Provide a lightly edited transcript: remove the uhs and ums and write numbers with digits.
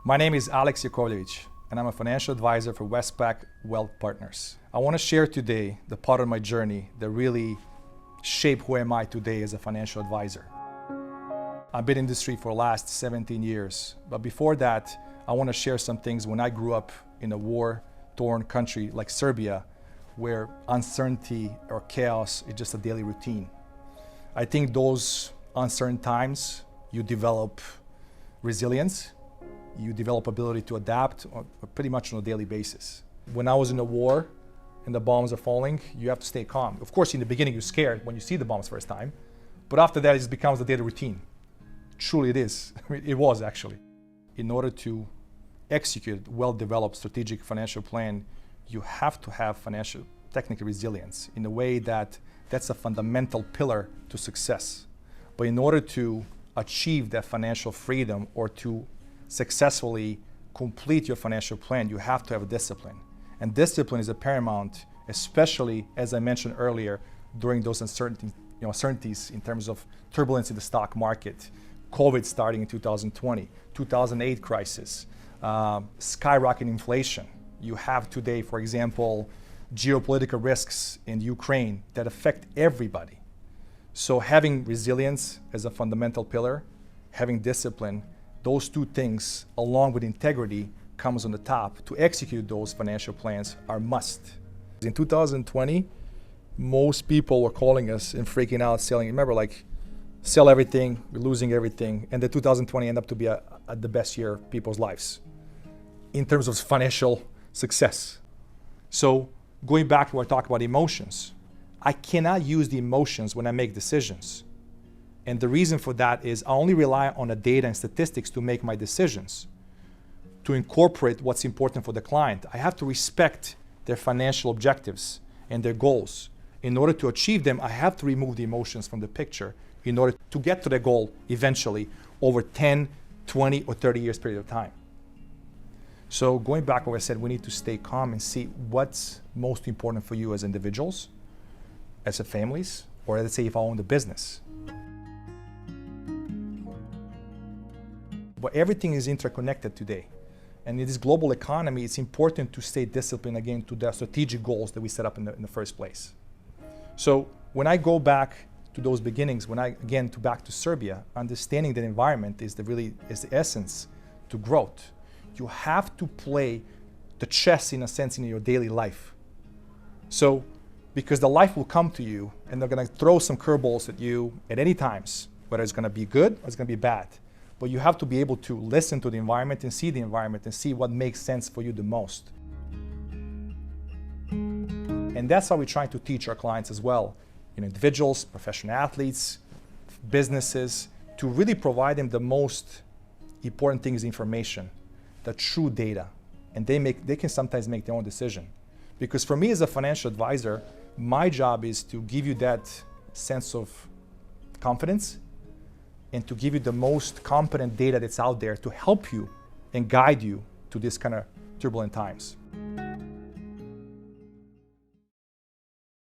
My name is Jakovljevic, and I'm a financial advisor for Westpac Wealth Partners. I want to share today the part of my journey that really shaped who am I today as a financial advisor. I've been in the industry for the last 17 years, but before that, I want to share some things when I grew up in a war-torn country like Serbia, where uncertainty or chaos is just a daily routine. I think those uncertain times, you develop resilience, you develop ability to adapt pretty much on a daily basis. When I was in a war and the bombs are falling, you have to stay calm. Of course, in the beginning, you're scared when you see the bombs first time, but after that, it becomes a daily routine. Truly it is. It was actually. In order to execute a well-developed strategic financial plan, you have to have financial technical resilience in a way that's a fundamental pillar to success. But in order to achieve that financial freedom or to successfully complete your financial plan, you have to have a discipline. And discipline is a paramount, especially, as I mentioned earlier, during those uncertainties in terms of turbulence in the stock market, COVID starting in 2020, 2008 crisis, skyrocketing inflation. You have today, for example, geopolitical risks in Ukraine that affect everybody. So having resilience as a fundamental pillar, having discipline, those two things, along with integrity, comes on the top. To execute those financial plans are must. In 2020, most people were calling us and freaking out, selling. Remember, like, sell everything, we're losing everything. And the 2020 ended up to be the best year of people's lives in terms of financial success. So going back to what I talked about emotions, I cannot use the emotions when I make decisions. And the reason for that is I only rely on the data and statistics to make my decisions, to incorporate what's important for the client. I have to respect their financial objectives and their goals. In order to achieve them, I have to remove the emotions from the picture in order to get to the goal eventually over 10, 20, or 30 years period of time. So going back to what I said, we need to stay calm and see what's most important for you as individuals, as a families, or let's say if I own the business. But everything is interconnected today. And in this global economy, it's important to stay disciplined again to the strategic goals that we set up in the first place. So when I go back to those beginnings, back to Serbia, understanding that environment is the essence to growth. You have to play the chess in a sense in your daily life. So, because the life will come to you and they're gonna throw some curveballs at you at any times, whether it's gonna be good or it's gonna be bad. But you have to be able to listen to the environment and see the environment and see what makes sense for you the most. And that's how we try to teach our clients as well, individuals, professional athletes, businesses, to really provide them the most important thing is information, the true data. And they can sometimes make their own decision. Because for me as a financial advisor, my job is to give you that sense of confidence and to give you the most competent data that's out there to help you and guide you to this kind of turbulent times.